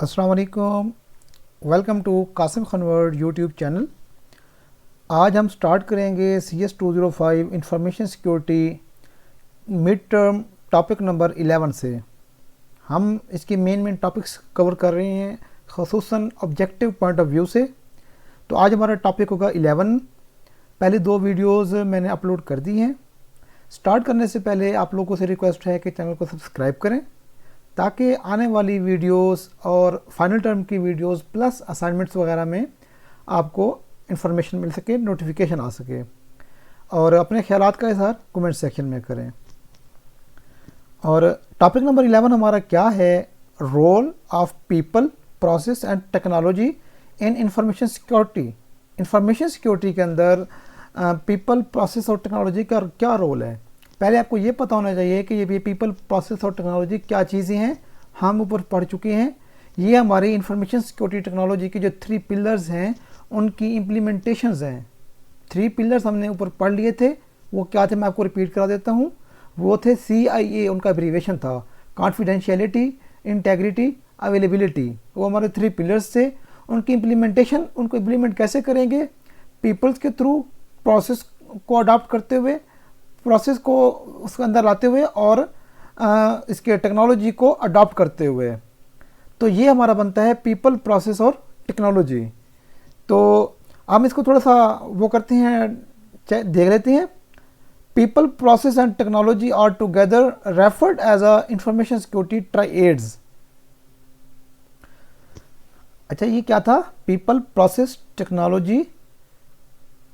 अस्सलाम वालेकुम। Welcome to Kasim convert YouTube channel. आज हम स्टार्ट करेंगे CS205 information security mid term topic number 11 से। हम इसके मेन टॉपिक्स कवर कर रहे हैं ख़ुसूसन ऑब्जेक्टिव पॉइंट ऑफ व्यू से। तो आज हमारा टॉपिक होगा 11। पहले दो वीडियोस मैंने अपलोड कर दी हैं। स्टार्ट करने से पहले आप लोगों से रिक्वेस्ट है कि चैनल को सब्सक्राइब करें ताकि आने वाली वीडियोस और फाइनल टर्म की वीडियोस प्लस असाइनमेंट्स वगैरह में आपको इन्फॉर्मेशन मिल सके, नोटिफिकेशन आ सके। और अपने ख्यालात का इज़हार कमेंट सेक्शन में करें। और टॉपिक नंबर 11 हमारा क्या है? Role of people, process and technology in information security. Information security के अंदर पीपल, प्रोसेस और टेक्नोलॉजी का क्या रोल है? पहले आपको ये पता होना चाहिए कि ये पीपल, प्रोसेस और टेक्नोलॉजी क्या चीज़ें हैं। हम ऊपर पढ़ चुके हैं। ये हमारी इंफॉर्मेशन सिक्योरिटी टेक्नोलॉजी के जो 3 पिलर्स हैं उनकी इम्प्लीमेंटेशंस हैं। 3 पिलर्स हमने ऊपर पढ़ लिए थे। वो क्या थे मैं आपको रिपीट करा देता हूँ। वो थे CIA, उनका एब्रीविएशन था कॉन्फिडेंशियलिटी, इंटेग्रिटी, अवेलेबिलिटी। वो हमारे 3 पिलर्स थे। उनकी इम्प्लीमेंटेशन, उनको इम्प्लीमेंट कैसे करेंगे? पीपल्स के थ्रू, प्रोसेस को अडॉप्ट करते हुए, प्रोसेस को उसके अंदर लाते हुए और इसके टेक्नोलॉजी को अडॉप्ट करते हुए। तो ये हमारा बनता है पीपल, प्रोसेस और टेक्नोलॉजी। तो हम इसको थोड़ा सा वो करते हैं, देख लेते हैं। People, process and technology are together referred as a information security triads. अच्छा, ये क्या था? People, process, technology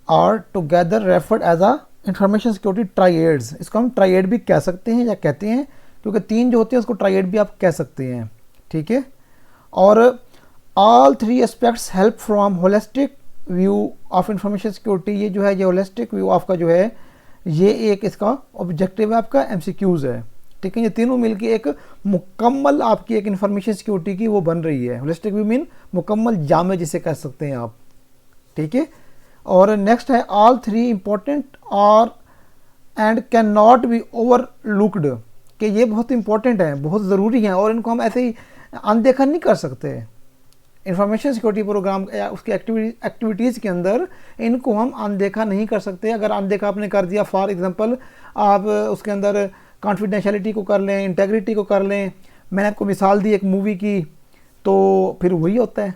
are together referred as a information security triads. इसको हम ट्राइएड भी कह सकते हैं या कहते हैं, क्योंकि 3 जो होते हैं उसको ट्राइएड भी आप कह सकते हैं। ठीक है। और all 3 aspects help from holistic view of information security. ये जो है, ये होलिस्टिक व्यू आपका जो है, ये एक इसका ऑब्जेक्टिव है, आपका MCQs है। ठीक है। ये तीनों मिलके एक मुकम्मल आपकी एक इंफॉर्मेशन सिक्योरिटी की वो बन रही है। होलिस्टिक व्यू मीन मुकम्मल जामे जिसे कह सकते हैं आप। ठीक है। और नेक्स्ट है ऑल 3 इंपॉर्टेंट और and can not be overlooked, कि ये बहुत इंपॉर्टेंट है, बहुत ज़रूरी है और इनको हम ऐसे ही अनदेखा नहीं कर सकते। इंफॉर्मेशन सिक्योरिटी प्रोग्राम या उसकी एक्टिविटीज़ के अंदर इनको हम अनदेखा नहीं कर सकते। अगर अनदेखा आपने कर दिया, फॉर एग्जांपल आप उसके अंदर कॉन्फिडेंशियलिटी को कर लें, इंटेग्रिटी को कर लें। मैंने आपको मिसाल दी एक मूवी की, तो फिर वही होता है।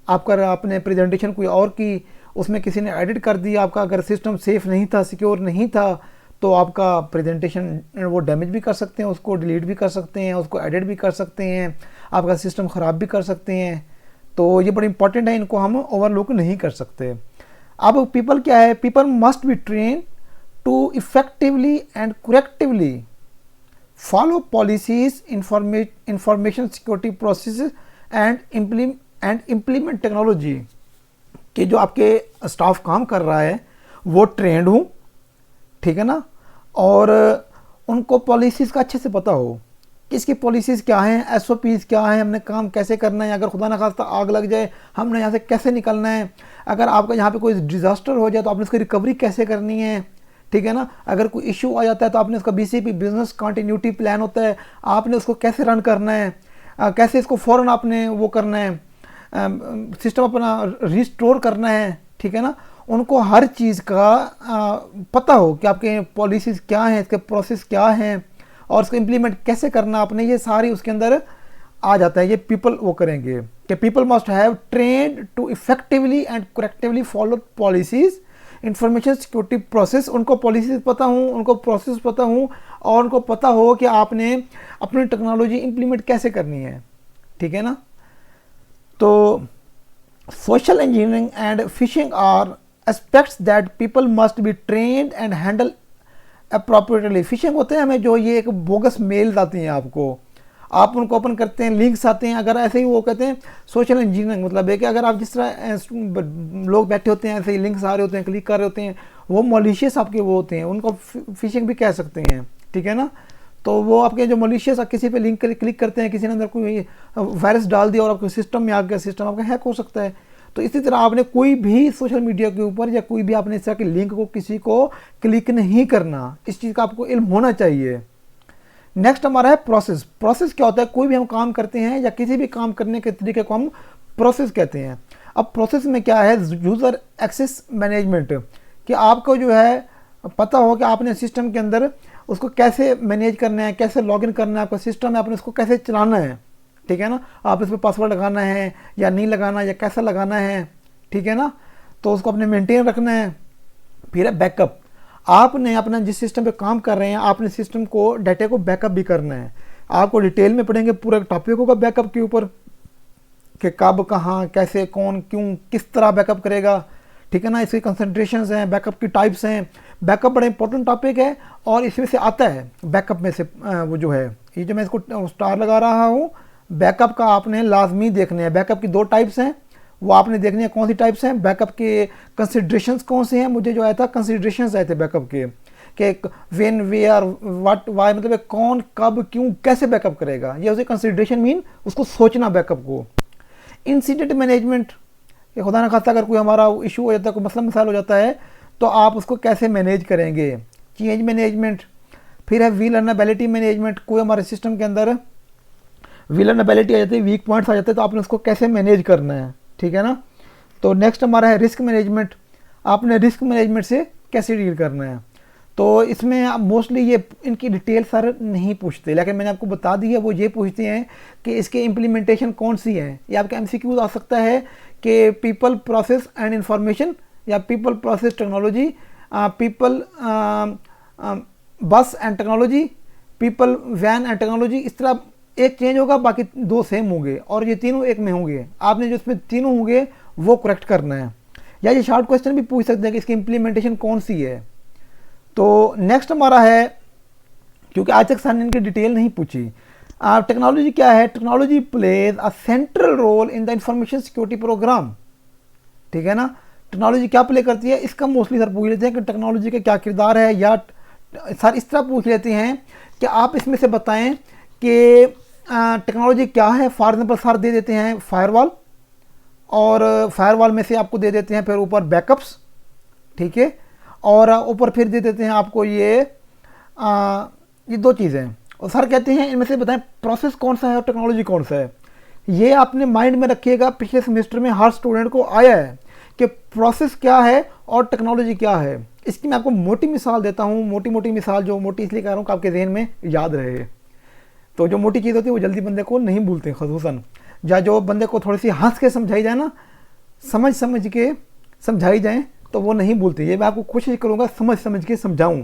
आपने प्रेजेंटेशन कोई और की, उसमें किसी ने एडिट कर दिया आपका, अगर सिस्टम सेफ़ नहीं था, सिक्योर नहीं था, तो आपका प्रेजेंटेशन वो डैमेज भी कर सकते हैं, उसको डिलीट भी कर सकते हैं, उसको एडिट भी कर सकते हैं, आपका सिस्टम ख़राब भी कर सकते हैं। तो ये बड़ा इंपॉर्टेंट है, इनको हम ओवरलुक नहीं कर सकते। अब पीपल क्या है? People must be train to effectively and correctively follow policies, information security process and implement technology. कि जो आपके स्टाफ काम कर रहा है वो ट्रेंड हो, ठीक है ना, और उनको पॉलिसीज़ का अच्छे से पता हो कि इसकी पॉलिसीज़ क्या हैं, SOPs क्या हैं, हमने काम कैसे करना है, अगर खुदा न खास्ता आग लग जाए हमने यहाँ से कैसे निकलना है, अगर आपका यहाँ पे कोई डिज़ास्टर हो जाए तो आपने उसकी रिकवरी कैसे करनी है। ठीक है ना। अगर कोई इशू आ जाता है तो आपने उसका BCP, बिजनेस कंटिन्यूटी प्लान होता है, आपने उसको कैसे रन करना है, कैसे इसको फ़ौरन आपने वो करना है, सिस्टम अपना रिस्टोर करना है। ठीक है ना। उनको हर चीज़ का पता हो कि आपके पॉलिसीज़ क्या हैं, इसके प्रोसेस क्या हैं और इसको इम्प्लीमेंट कैसे करना आपने, ये सारी उसके अंदर आ जाता है। ये पीपल वो करेंगे कि people must have trained to effectively and correctively follow policies, information security process. उनको पॉलिसीज़ पता हूँ, उनको प्रोसेस पता हूँ और उनको पता हो कि आपने अपनी टेक्नोलॉजी इम्प्लीमेंट कैसे करनी है। ठीक है ना। तो social engineering and phishing are aspects that people must be trained and handle appropriately. Phishing होते हैं हमें जो ये एक बोगस मेल्स आती हैं आपको, आप उनको ओपन करते हैं, लिंक्स आते हैं। अगर ऐसे ही वो कहते हैं सोशल इंजीनियरिंग मतलब है कि अगर आप जिस तरह लोग बैठे होते हैं ऐसे ही लिंक्स आ रहे होते हैं, क्लिक कर रहे होते हैं, वो मॉलिशियस आपके वो होते हैं, उनको फिशिंग भी कह सकते हैं। ठीक है ना। तो वो आपके जो मॉलिशियस, किसी पे लिंक क्लिक करते हैं, किसी ने अंदर कोई वायरस डाल दिया और आपके सिस्टम में आ गया, सिस्टम आपका हैक हो सकता है। तो इसी तरह आपने कोई भी सोशल मीडिया के ऊपर या कोई भी आपने इस तरह के लिंक को किसी को क्लिक नहीं करना, इस चीज़ का आपको इल्म होना चाहिए। नेक्स्ट हमारा है प्रोसेस। प्रोसेस क्या होता है, कोई भी हम काम करते हैं या किसी भी काम करने के तरीके को हम प्रोसेस कहते हैं। अब प्रोसेस में क्या है, यूज़र एक्सेस मैनेजमेंट, कि आपको जो है पता हो कि आपने सिस्टम के अंदर उसको कैसे मैनेज करना है, कैसे लॉगिन करना है, आपका सिस्टम है, आपने उसको कैसे चलाना है, ठीक है ना। आप इस पर पासवर्ड लगाना है या नहीं लगाना, या कैसा लगाना है, ठीक है ना, तो उसको अपने मेंटेन रखना है। फिर है बैकअप, आपने अपना जिस सिस्टम पे काम कर रहे हैं आपने सिस्टम को डाटा को बैकअप भी करना है। आपको डिटेल में पढ़ेंगे, पूरा टॉपिक होगा बैकअप के ऊपर कि कब कहाँ कैसे कौन क्यों किस तरह बैकअप करेगा, ठीक है ना। इसके कंसंट्रेशंस हैं, बैकअप की टाइप्स हैं। बैकअप बड़ा इंपॉर्टेंट टॉपिक है और इसमें से आता है बैकअप में से वो जो है, ये जो मैं इसको स्टार लगा रहा हूँ, बैकअप का आपने लाजमी देखने हैं। बैकअप की 2 टाइप्स हैं, वो आपने देखनी है कौन सी टाइप्स हैं। बैकअप के कंसिड्रेशंस कौन से हैं, मुझे जो आया था कंसिड्रेशंस आए थे बैकअप के, कि व्हेन वेयर व्हाट वाई, मतलब कौन कब क्यों कैसे बैकअप करेगा, ये उसे कंसिड्रेशन मीन उसको सोचना बैकअप को। इंसिडेंट मैनेजमेंट, कि खुदा न खास्ता अगर कोई हमारा इशू हो जाता है, कोई मसला मसाइल हो जाता है तो आप उसको कैसे मैनेज करेंगे। चेंज मैनेजमेंट, फिर है विलनरेबिलिटी मैनेजमेंट, कोई हमारे सिस्टम के अंदर विलनरेबिलिटी आ जाती है, वीक पॉइंट्स आ जाते हैं, तो आपने उसको कैसे मैनेज करना है, ठीक है ना। तो नेक्स्ट हमारा है रिस्क मैनेजमेंट, आपने रिस्क मैनेजमेंट से कैसे डील करना है। तो इसमें आप मोस्टली ये इनकी डिटेल सर नहीं पूछते, लेकिन मैंने आपको बता दी है, वो ये पूछते हैं कि इसके इम्प्लीमेंटेशन कौन सी है। ये आपका एमसीक्यूज आ सकता है कि पीपल प्रोसेस एंड इंफॉर्मेशन, या पीपल प्रोसेस टेक्नोलॉजी, पीपल बस and technology, people when and technology. इस तरह एक चेंज होगा, बाकी 2 सेम होंगे, और ये तीनों एक में होंगे। आपने जो इसमें तीनों होंगे वो करेक्ट करना है। या ये शॉर्ट क्वेश्चन भी पूछ सकते हैं कि इसकी इम्प्लीमेंटेशन कौन सी है। तो नेक्स्ट हमारा है, क्योंकि आज तक सर ने इनकी डिटेल नहीं पूछी, टेक्नोलॉजी क्या है। Technology plays a central role in the information security program, ठीक है ना। टेक्नोलॉजी क्या प्ले करती है, इसका मोस्टली सर पूछ लेते हैं कि टेक्नोलॉजी का क्या किरदार है, या सर इस तरह पूछ लेते हैं कि आप इसमें से बताएं कि टेक्नोलॉजी क्या है। फॉर एग्जाम्पल सर दे देते हैं फायरवॉल, और फायरवॉल में से आपको दे देते हैं फिर ऊपर बैकअप्स, ठीक है, और ऊपर फिर दे देते हैं आपको ये 2 चीज़ें। और सर कहते हैं इनमें से बताएं प्रोसेस कौन सा है और टेक्नोलॉजी कौन सा है। ये आपने माइंड में रखिएगा, पिछले सेमेस्टर में हर स्टूडेंट को आया है कि प्रोसेस क्या है और टेक्नोलॉजी क्या है। इसकी मैं आपको मोटी मिसाल देता हूँ, मोटी मिसाल, जो मोटी इसलिए कह रहा हूँ कि आपके जहन में याद रहे। तो जो मोटी चीज़ होती है वो जल्दी बंदे को नहीं भूलते, ख़ुसूसन या जो बंदे को थोड़ी सी हंस के समझाई जाए ना, समझ के समझाई जाए तो वो नहीं भूलते। ये मैं आपको कोशिश करूँगा समझ के समझाऊँ।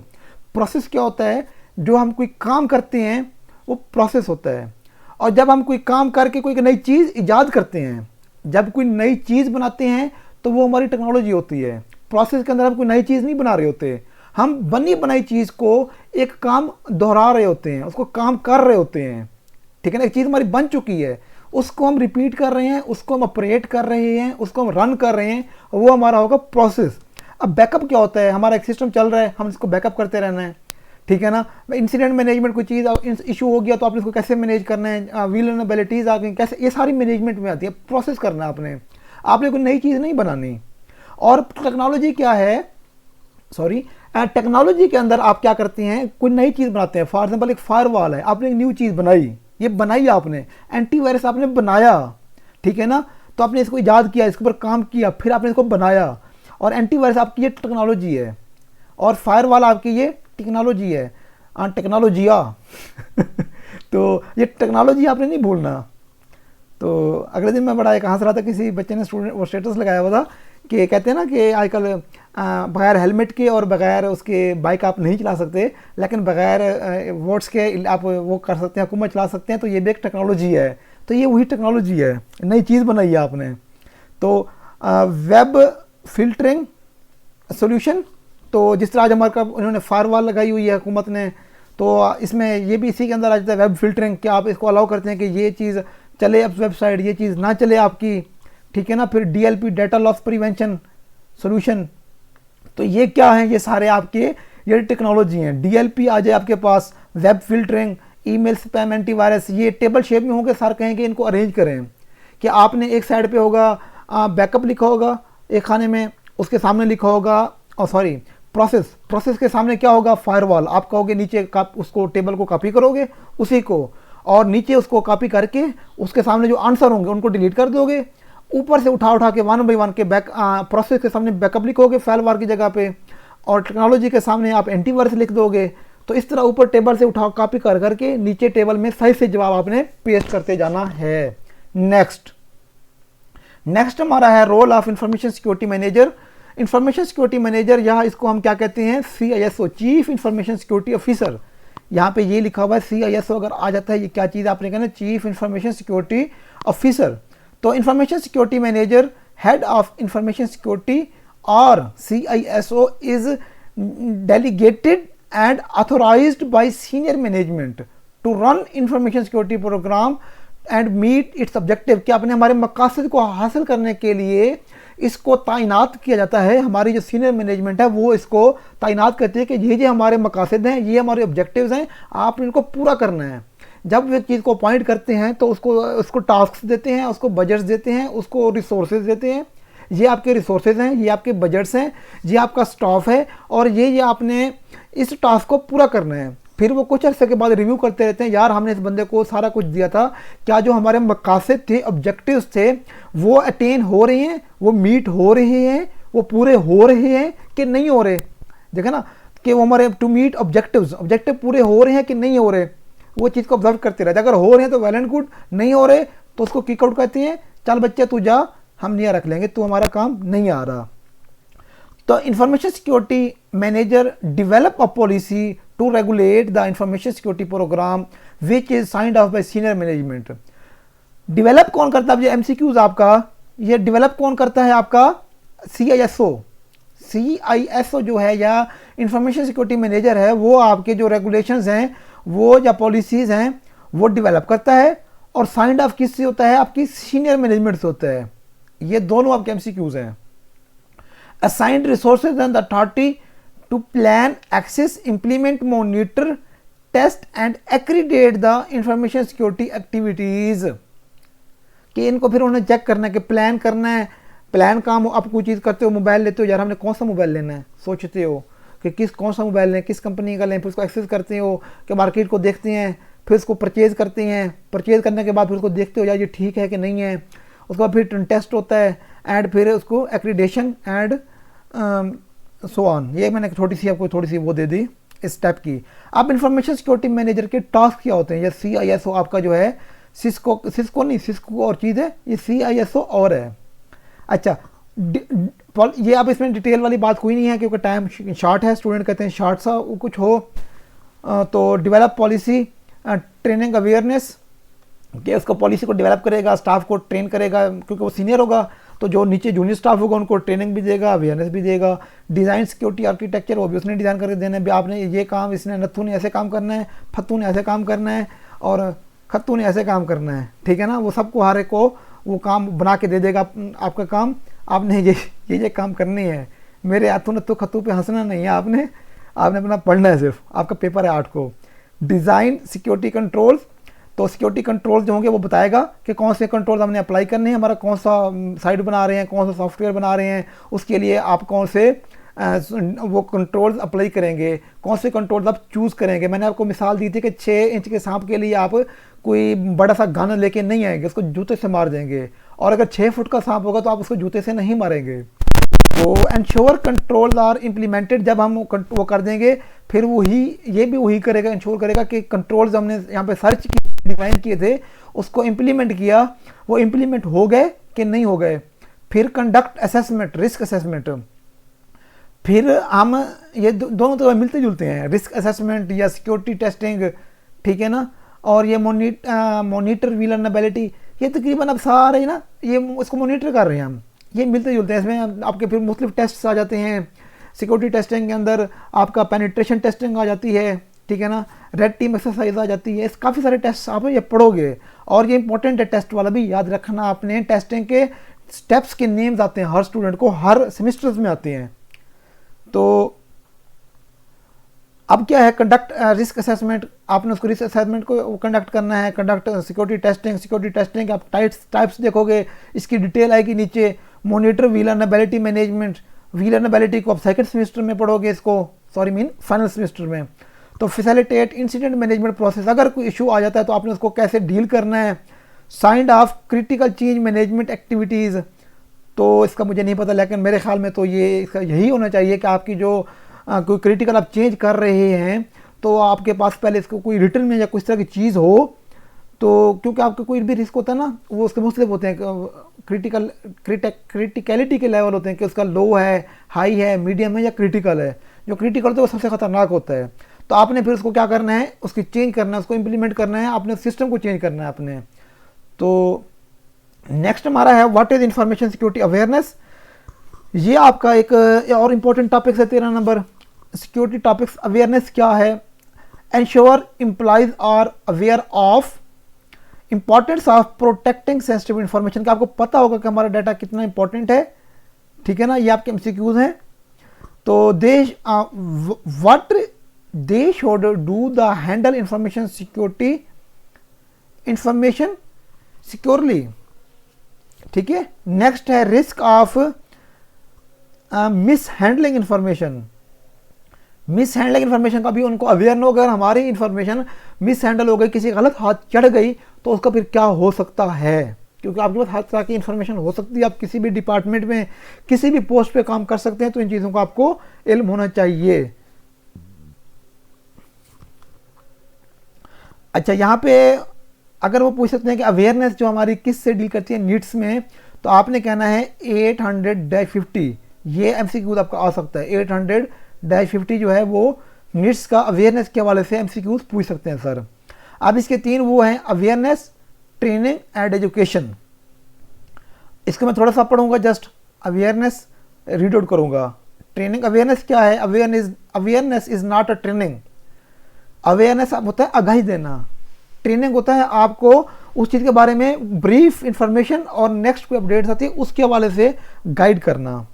प्रोसेस क्या होता है, जो हम कोई काम करते हैं वो प्रोसेस होता है। और जब हम कोई काम करके कोई नई चीज़ ईजाद करते हैं, जब कोई नई चीज़ बनाते हैं तो वो हमारी टेक्नोलॉजी होती है। प्रोसेस के अंदर हम कोई नई चीज़ नहीं बना रहे होते, हम बनी बनाई चीज़ को एक काम दोहरा रहे होते हैं, उसको काम कर रहे होते हैं, ठीक है ना। एक चीज़ हमारी बन चुकी है, उसको हम रिपीट कर रहे हैं, उसको हम ऑपरेट कर रहे हैं, उसको हम रन कर रहे हैं, वो हमारा होगा प्रोसेस। अब बैकअप क्या होता है, हमारा एक सिस्टम चल रहा है, हम इसको बैकअप करते रहना है, ठीक है ना। इंसिडेंट मैनेजमेंट, कोई चीज़ इशू हो गया तो आपने इसको कैसे मैनेज करना है, विलनरेबिलिटीज़ आ गई कैसे, ये सारी मैनेजमेंट में आती है। प्रोसेस करना है आपने कोई नई चीज़ नहीं बनानी। और टेक्नोलॉजी क्या है, सॉरी, टेक्नोलॉजी के अंदर आप क्या करते हैं, कोई नई चीज़ बनाते हैं। फॉर एग्जाम्पल एक फायरवॉल है, आपने एक न्यू चीज़ बनाई, ये बनाई आपने, एंटीवायरस आपने बनाया, ठीक है ना। तो आपने इसको ईजाद किया, इसके ऊपर काम किया, फिर आपने इसको बनाया, और एंटीवायरस आपकी ये टेक्नोलॉजी है, और फायरवॉल आपकी ये टेक्नोलॉजी है, टेक्नोलॉजिया तो ये टेक्नोलॉजी आपने नहीं भूलना। तो अगले दिन मैं बड़ा एक हंस रहा था, किसी बच्चे ने स्टूडेंट वो स्टेटस लगाया हुआ था कि कहते हैं ना कि आजकल बगैर हेलमेट के और बगैर उसके बाइक आप नहीं चला सकते, लेकिन बगैर वोट्स के आप वो कर सकते हैं, हुकूमत चला सकते हैं। तो ये भी एक टेक्नोलॉजी है, तो ये वही टेक्नोलॉजी है, नई चीज़ बनाई है आपने। तो वेब फिल्टरिंग सोल्यूशन, तो जिस तरह आज हमारे उन्होंने फायरवॉल लगाई हुई है हुकूमत ने, तो इसमें ये भी इसी के अंदर आ जाता है वेब फिल्टरिंग, कि आप इसको अलाउ करते हैं कि ये चीज़ चले अब वेबसाइट, ये चीज़ ना चले आपकी, ठीक है ना। फिर DLP data loss prevention solution, तो ये क्या है, ये सारे आपके ये टेक्नोलॉजी हैं। DLP आ जाए आपके पास, web filtering, email spam antivirus, ये टेबल शेप में होंगे। सर कहेंगे इनको अरेंज करें कि आपने एक साइड पे होगा बैकअप लिखा होगा एक खाने में, उसके सामने लिखा होगा, और सॉरी प्रोसेस के सामने क्या होगा, फायरवॉल। आप कहोगे नीचे उसको टेबल को कॉपी करोगे उसी को, और नीचे उसको कॉपी करके उसके सामने जो आंसर होंगे उनको डिलीट कर दोगे। ऊपर से उठा के 1 बाई 1 के प्रोसेस के सामने बैकअप लिखोगे फाइलवार की जगह पे, और टेक्नोलॉजी के सामने आप एंटीवायरस लिख दोगे। तो इस तरह ऊपर टेबल से उठा कॉपी कर करके नीचे टेबल में सही से जवाब आपने पेस्ट करते जाना है। नेक्स्ट हमारा है role of information security manager. Information security manager, यहाँ इसको हम क्या कहते हैं, CISO, chief information security officer. यहाँ पे ये लिखा हुआ है CISO, अगर आ जाता है ये क्या चीज़ आपने कहना, चीफ इंफॉर्मेशन सिक्योरिटी ऑफिसर। तो information security manager, head of information security और CISO is delegated and authorized by senior management to run information security program and meet its objective। कि अपने हमारे मकासद को हासिल करने के लिए इसको तैनात किया जाता है। हमारी जो सीनियर मैनेजमेंट है वो इसको तैनात करती है कि ये हमारे मकासद हैं, ये हमारे ऑब्जेक्टिव्स हैं, आप इनको पूरा करना है। जब वे चीज़ को अपॉइंट करते हैं तो उसको टास्क देते हैं, उसको बजट्स देते हैं, उसको रिसोर्सेज देते हैं। ये आपके रिसोर्सेज हैं, ये आपके बजट्स हैं, ये आपका स्टाफ है, और ये आपने इस टास्क को पूरा करना है। फिर वो कुछ अर्से के बाद रिव्यू करते रहते हैं, यार हमने इस बंदे को सारा कुछ दिया था, क्या जो हमारे मकासद थे, ऑब्जेक्टिव्स थे, वो अटेन हो रहे हैं, वो मीट हो रहे हैं, वो पूरे हो रहे हैं कि नहीं हो रहे। देखा ना कि वो हमारे टू मीट ऑब्जेक्टिव पूरे हो रहे हैं कि नहीं हो रहे, वो चीज़ को ऑब्जर्व करते रहते हैं। अगर हो रहे हैं तो वेल एंड गुड, नहीं हो रहे तो उसको किक आउट कहते हैं, चल बच्चे तू जा, हम नहीं रख लेंगे, तू हमारा काम नहीं आ रहा। तो information security manager develop a policy to regulate the information security program which is signed off by senior management. Develop कौन करता है, ये MCQs आपका, ये डेवलप कौन करता है आपका, CISO जो है या इंफॉर्मेशन सिक्योरिटी मैनेजर है, वो आपके जो रेगुलेशंस हैं वो या पॉलिसीज हैं वो डेवलप करता है, और साइंड ऑफ किससे होता है, आपकी सीनियर मैनेजमेंट से होता है। ये दोनों आपके MCQs हैं। Assigned resources and the authority to plan, access, implement, monitor, test and accredit the information security activities। कि इनको फिर उन्हें चेक करना है कि प्लान करना है। प्लान काम आप कोई चीज़ करते हो, मोबाइल लेते हो, यार हमने कौन सा मोबाइल लेना है, सोचते हो कि कौन सा मोबाइल लें, किस कंपनी का लें, फिर उसको एक्सेस करते हो कि मार्केट को देखते हैं, फिर उसको परचेज़ करते हैं, परचेज़ करने के बाद फिर उसको देखते हो यार ये ठीक है कि नहीं है, उसके बाद फिर टेस्ट होता है एंड फिर उसको एक्रीडेशन एंड सो ऑन। ये मैंने आपको थोड़ी सी वो दे दी इस स्टेप की। अब इंफॉर्मेशन सिक्योरिटी मैनेजर के टास्क क्या होते हैं, ये CISO आपका जो है, सिस्को और चीज़ है, ये CISO और है। अच्छा, ये अब इसमें डिटेल वाली बात कोई नहीं है क्योंकि टाइम शॉर्ट है, स्टूडेंट कहते हैं शॉर्ट सा कुछ हो। तो डेवलप पॉलिसी, ट्रेनिंग अवेयरनेस, कि उसको पॉलिसी को डेवलप करेगा, स्टाफ को ट्रेन करेगा क्योंकि वो सीनियर होगा, तो जो नीचे जूनियर स्टाफ होगा उनको ट्रेनिंग भी देगा, अवेयरनेस भी देगा। डिज़ाइन सिक्योरिटी आर्किटेक्चर, वो भी उसने डिज़ाइन करके देना है, आपने ये काम, इसने नत्थू ने ऐसे काम करना है, फत्तू ने ऐसे काम करना है और खत्तू ने ऐसे काम करना है, ठीक है ना। वो सबको हर एक को वो काम बना के दे देगा, आपका काम, आपने ये काम करनी है। मेरे हाथों नत्थू खत्तू पे हंसना नहीं है, आपने अपना पढ़ना है, सिर्फ आपका पेपर है 8 को। डिज़ाइन सिक्योरिटी कंट्रोल्स, तो सिक्योरिटी कंट्रोल जो होंगे वो बताएगा कि कौन से कंट्रोल हमने अप्लाई करने हैं, हमारा कौन सा साइट बना रहे हैं, कौन सा सॉफ्टवेयर बना रहे हैं, उसके लिए आप कौन से वो कंट्रोल्स अप्लाई करेंगे, कौन से कंट्रोल्स आप चूज़ करेंगे। मैंने आपको मिसाल दी थी कि 6 इंच के सांप के लिए आप कोई बड़ा सा गन लेके नहीं आएंगे, उसको जूते से मार देंगे, और अगर 6 फुट का सांप होगा तो आप उसको जूते से नहीं मारेंगे। तो एंश्योर कंट्रोल आर इम्प्लीमेंटेड, जब हम वो कर देंगे फिर ये भी वही करेगा, इंश्योर करेगा कि कंट्रोल्स हमने यहाँ पे सर्च की, डिफाइन किए थे, उसको इम्प्लीमेंट किया, वो इम्प्लीमेंट हो गए कि नहीं हो गए। फिर कंडक्ट असेसमेंट, रिस्क असेसमेंट, फिर हम ये दोनों तो मिलते जुलते हैं, रिस्क असेसमेंट या सिक्योरिटी टेस्टिंग, ठीक है ना। और ये मोनीटर विलनएबिलिटी, ये तकरीबन अब सारे ना ये इसको मोनीटर कर रहे हैं हम, ये मिलते जुलते हैं। इसमें आपके फिर मुख्तलिफ टेस्ट आ जाते हैं। सिक्योरिटी टेस्टिंग के अंदर आपका पेनिट्रेशन टेस्टिंग आ जाती है, ठीक है ना, रेड टीम एक्सरसाइज आ जाती है, काफ़ी सारे टेस्ट आप ये पढ़ोगे, और ये इंपॉर्टेंट है टेस्ट वाला भी याद रखना आपने। टेस्टिंग के स्टेप्स के नेम्स आते हैं हर स्टूडेंट को, हर सेमेस्टर्स में आते हैं। तो अब क्या है, कंडक्ट रिस्क असेसमेंट, आपने उसको रिस्क असेसमेंट को कंडक्ट करना है। कंडक्ट सिक्योरिटी टेस्टिंग आप टाइप्स देखोगे, इसकी डिटेल आएगी नीचे। मोनीटर विलनएबिलिटी मैनेजमेंट, वीलरेनेबिलिटी को आप सेकंड सेमेस्टर में पढ़ोगे इसको, फाइनल सेमेस्टर में। तो फैसिलिटेट इंसिडेंट मैनेजमेंट प्रोसेस, अगर कोई इशू आ जाता है तो आपने उसको कैसे डील करना है। Signed of critical change management activities, तो इसका मुझे नहीं पता, लेकिन मेरे ख्याल में तो ये इसका यही होना चाहिए कि आपकी जो कोई क्रिटिकल आप चेंज कर रहे हैं तो आपके पास पहले इसको कोई रिटर्न में या कुछ तरह की चीज़ हो, तो क्योंकि आपका कोई भी रिस्क होता है ना, वो उसके मुख्तलिफ होते हैं, क्रिटिकलिटी के लेवल होते हैं कि उसका लो है, हाई है, मीडियम है या क्रिटिकल है। जो क्रिटिकल होता है वो सबसे ख़तरनाक होता है। तो आपने फिर उसको क्या करना है, उसकी चेंज करना है, उसको इम्प्लीमेंट करना है, आपने सिस्टम को चेंज करना है अपने। तो नेक्स्ट हमारा है what is information security awareness. ये आपका एक और इम्पोर्टेंट टॉपिक्स है 13 नंबर सिक्योरिटी टॉपिक्स। अवेयरनेस क्या है, ensure employees are aware of importance of protecting sensitive information, का आपको पता होगा कि हमारा डाटा कितना इंपॉर्टेंट है, ठीक है ना, ये आपके एमसीक्यूज हैं। तो what they should do the handle information securely, ठीक है। नेक्स्ट है risk of miss handling information. Miss handling information का भी उनको अवेयर ना हो, अगर हमारी इन्फॉर्मेशन मिस हैंडल हो गई, किसी गलत हाथ चढ़ गई तो उसका फिर क्या हो सकता है, क्योंकि आपके पास हर तरह की इन्फॉर्मेशन हो सकती है, आप किसी भी डिपार्टमेंट में किसी भी पोस्ट पे काम कर सकते हैं, तो इन चीज़ों का आपको इल्म होना चाहिए। अच्छा, यहाँ पे अगर वो पूछ सकते हैं कि अवेयरनेस जो हमारी किस से डील करती है नीड्स में, तो आपने कहना है 800-50, ये एमसीक्यूज आपका आ सकता है। 800-50 जो है वो नीड्स का अवेयरनेस के हवाले से एमसीक्यूज पूछ सकते हैं सर। अब इसके 3 वो हैं, अवेयरनेस, ट्रेनिंग एंड एजुकेशन। इसको मैं थोड़ा सा पढ़ूंगा, जस्ट अवेयरनेस रीड आउट करूंगा। ट्रेनिंग, अवेयरनेस क्या है, awareness is not a training. Awareness होता है आगाही देना, ट्रेनिंग होता है आपको उस चीज़ के बारे में ब्रीफ इंफॉर्मेशन और नेक्स्ट कोई अपडेट्स आती है उसके हवाले से गाइड करना।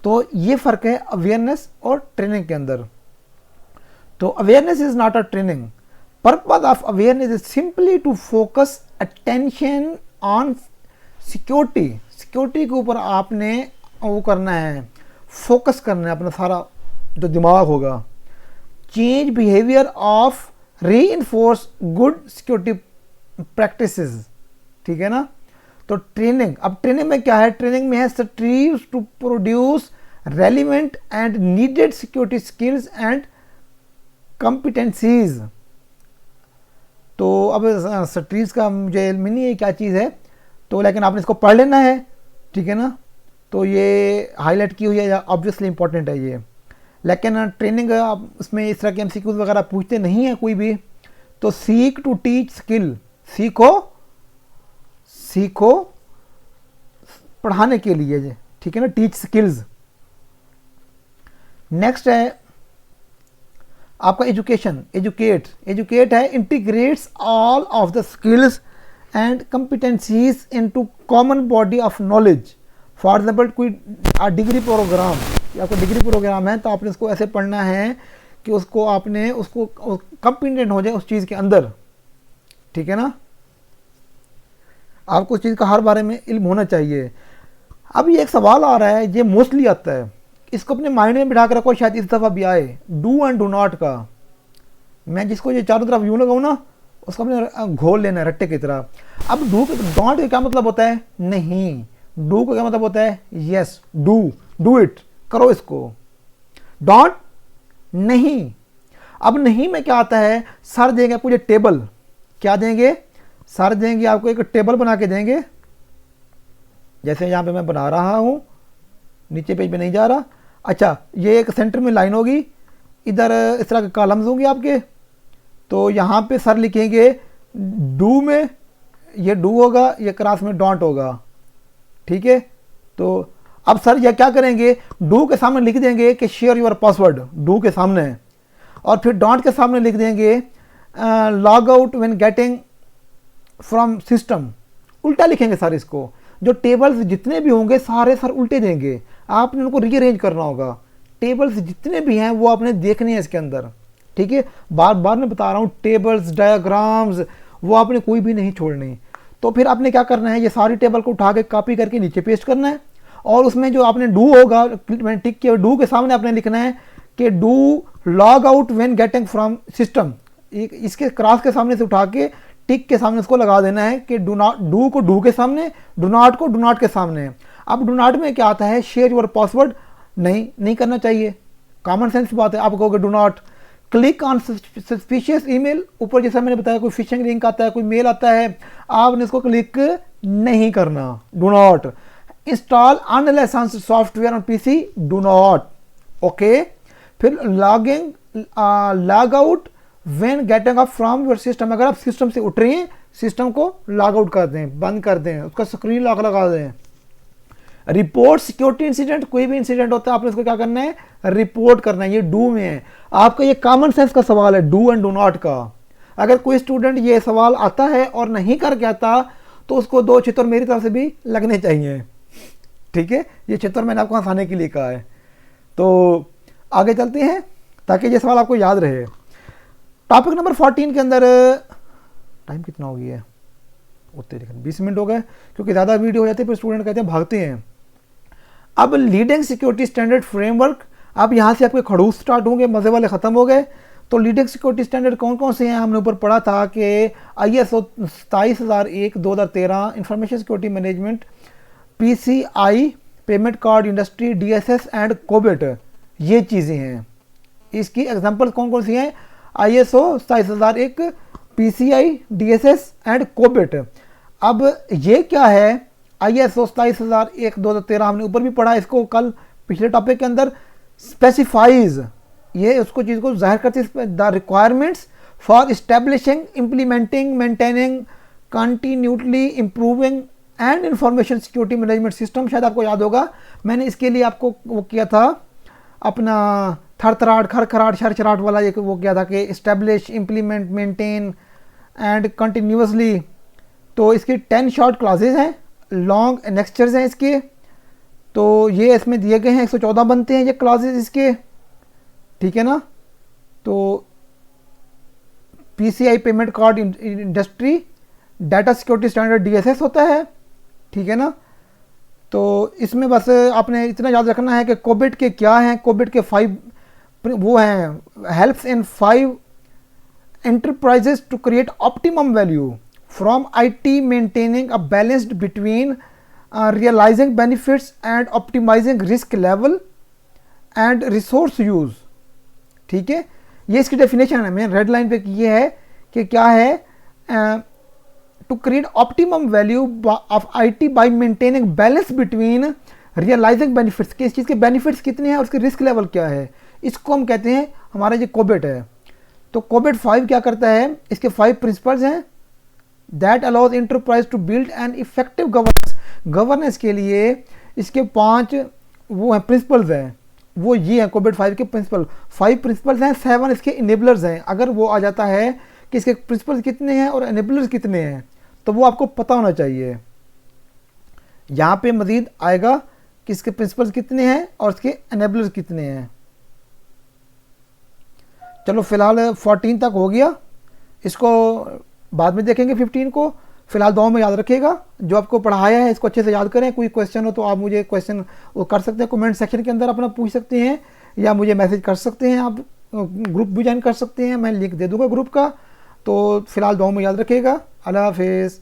तो ये फ़र्क है अवेयरनेस और ट्रेनिंग के अंदर। तो awareness is not a training. Purpose of awareness is simply to focus attention on security. Security के ऊपर आपने वो करना है, फोकस करना है अपना सारा जो दिमाग होगा। Change behaviour of reinforce good security practices, ठीक है ना। तो ट्रेनिंग, अब ट्रेनिंग में क्या है, ट्रेनिंग में है strives to produce relevant and needed security skills and competencies. तो अब स्ट्रीव्स का मुझे इल्म नहीं है क्या चीज़ है, तो लेकिन आपने इसको पढ़ लेना है, ठीक है ना। तो ये हाईलाइट की हुई है, ऑब्वियसली इंपॉर्टेंट है ये। लेकिन ट्रेनिंग उसमें इस तरह के एमसीक्यूज वगैरह पूछते नहीं हैं कोई भी। तो सीक टू टीच स्किल, सीखो पढ़ाने के लिए, ठीक है ना, टीच स्किल्स। नेक्स्ट है आपका एजुकेशन, एजुकेट है integrates all of the skills and competencies into common body of knowledge. For example कोई डिग्री प्रोग्राम, आपका डिग्री प्रोग्राम है तो आपने उसको ऐसे पढ़ना है कि उसको आपने उसको कॉम्पिटेंट हो जाए उस चीज़ के अंदर, ठीक है ना। आपको उस चीज़ का हर बारे में इल्म होना चाहिए। अब ये एक सवाल आ रहा है, ये मोस्टली आता है, इसको अपने माइंड में बिठा कर रखो, शायद इस दफ़ा भी आए, डू एंड डू नॉट का। मैं जिसको ये चारों तरफ यूँ लगाऊँ ना, उसको अपने घोल लेना है रट्टे की तरह। अब डू डोंट का क्या मतलब होता है, नहीं। डू का क्या मतलब होता है, यस, डू इट, करो इसको। डोंट, नहीं। अब नहीं में क्या आता है, सर देंगे आपको ये टेबल, क्या देंगे, सर देंगे आपको एक टेबल बना के देंगे, जैसे यहाँ पे मैं बना रहा हूँ, नीचे पेज पे नहीं जा रहा। अच्छा, ये एक सेंटर में लाइन होगी, इधर इस तरह के कॉलम्स होंगे आपके, तो यहाँ पे सर लिखेंगे डू में, ये डू होगा, ये क्रॉस में डोंट होगा, ठीक है। तो अब सर ये क्या करेंगे, डू के सामने लिख देंगे कि शेयर योर पासवर्ड, डू के सामने, और फिर डोंट के सामने लिख देंगे log out when getting from system. उल्टा लिखेंगे सर इसको, जो टेबल्स जितने भी होंगे सारे सर उल्टे देंगे, आपने उनको रीअरेंज करना होगा। टेबल्स जितने भी हैं वो आपने देखने हैं इसके अंदर, ठीक है। बार बार मैं बता रहा हूँ, टेबल्स, डायग्राम्स, वो आपने कोई भी नहीं छोड़नी। तो फिर आपने क्या करना है, ये सारी टेबल को उठा के कॉपी करके नीचे पेस्ट करना है, और उसमें जो आपने डू होगा, मैंने टिक किया, डू के सामने आपने लिखना है कि do log out when getting from system. इसके क्रॉस के सामने से उठा के टिक के सामने उसको लगा देना है कि डू नॉट, डू को डू के सामने, डू नॉट को डू नॉट के सामने। अब डू नॉट में क्या आता है, शेयर योर पासवर्ड नहीं करना चाहिए, कॉमन सेंस बात है। आप कहोगे do not click on suspicious email, ऊपर जैसा मैंने बताया कोई फिशिंग लिंक आता है, कोई मेल आता है, आपने इसको क्लिक नहीं करना, do not. Install unlicensed software on PC, do not, okay. फिर log out when getting up from your system, अगर आप सिस्टम से उठ रहे हैं, सिस्टम को लॉग आउट कर दें, बंद कर दें, उसका स्क्रीन लॉक लगा दें। रिपोर्ट सिक्योरिटी इंसिडेंट, कोई भी इंसिडेंट होता है आपने इसको क्या करना है, रिपोर्ट करना है, ये डू में है। आपका ये कॉमन सेंस का सवाल है, डू एंड डू नॉट का। अगर कोई स्टूडेंट ये सवाल आता है और नहीं करके आता तो उसको 2 चित्तर मेरी तरफ से भी लगने चाहिए, ठीक है। ये चित्तर मैंने आपको हंसाने के लिए कहा है। तो आगे चलते हैं ताकि ये सवाल आपको याद रहे। टॉपिक नंबर 14 के अंदर टाइम कितना हो गया है, उतने 20 मिनट हो गए, क्योंकि ज़्यादा वीडियो हो जाती है फिर स्टूडेंट कहते हैं भागते हैं। अब लीडिंग सिक्योरिटी स्टैंडर्ड फ्रेमवर्क, अब यहाँ से आपके खड़ूस स्टार्ट होंगे, मज़े वाले ख़त्म हो गए। तो लीडिंग सिक्योरिटी स्टैंडर्ड कौन कौन से हैं, हमने ऊपर पढ़ा था कि ISO 27001 2013 information security management, PCI payment card industry, DSS and COBIT, ये चीज़ें हैं। इसकी एग्जांपल कौन कौन सी हैं, ISO 27001, PCI, DSS and COBIT. अब ये क्या है, ISO 27001 2013 हमने ऊपर भी पढ़ा इसको कल पिछले टॉपिक के अंदर। स्पेसिफाइज, ये उसको चीज़ को जाहिर करती है, the requirements for establishing, implementing, maintaining, continuously improving and information security management system. शायद आपको याद होगा मैंने इसके लिए आपको वो किया था अपना थरथराट खरखराट शरचराट वाला, एक वो किया था कि establish, implement, maintain and continuously. तो इसकी 10 शॉर्ट क्लासेज हैं, लॉन्ग नेक्स्चर्स हैं इसके। तो ये इसमें दिए गए हैं, 114 बनते हैं ये क्लासेज इसके, ठीक है ना। तो PCI payment card industry, data security standard DSS होता है, ठीक है ना। तो इसमें बस आपने इतना याद रखना है कि कोबिट के क्या हैं, कोबिट के 5 वो हैं, helps in 5 enterprises to create optimum value from IT, maintaining a balanced between realising benefits and optimising risk level and resource use, ठीक है। ये इसकी डेफिनेशन है, मैंने रेड लाइन पे की है कि क्या है, to create optimum value of IT by maintaining balance between realising benefits, कि इस चीज़ के बेनिफिट्स कितने हैं और उसके रिस्क लेवल क्या है, इसको हम कहते हैं हमारा ये कोबिट है। तो कोबिट 5 क्या करता है, इसके 5 प्रिंसिपल्स हैं, that allows enterprise to build an effective governance. Governance के लिए इसके 5 वो हैं प्रिंसिपल्स हैं, वो ये हैं कोबिट 5 के प्रिंसिपल। 5 प्रिंसिपल्स हैं, 7 इसके इनेबलर्स हैं। अगर वो आ जाता है कि इसके प्रिंसिपल्स कितने हैं और इनेबलर्स कितने हैं तो वो आपको पता होना चाहिए। यहाँ पे मजीद आएगा कि इसके प्रिंसिपल्स कितने हैं और इसके इनेबलर्स कितने हैं। चलो फिलहाल 14 तक हो गया, इसको बाद में देखेंगे 15 को। फिलहाल 2 में याद रखिएगा, जो आपको पढ़ाया है इसको अच्छे से याद करें। कोई क्वेश्चन हो तो आप मुझे क्वेश्चन वो कर सकते हैं, कमेंट सेक्शन के अंदर अपना पूछ सकते हैं या मुझे मैसेज कर सकते हैं। आप ग्रुप भी ज्वाइन कर सकते हैं, मैं लिंक दे दूंगा ग्रुप का। तो फिलहाल 2 में याद रखिएगा। अल्लाह हाफिज़।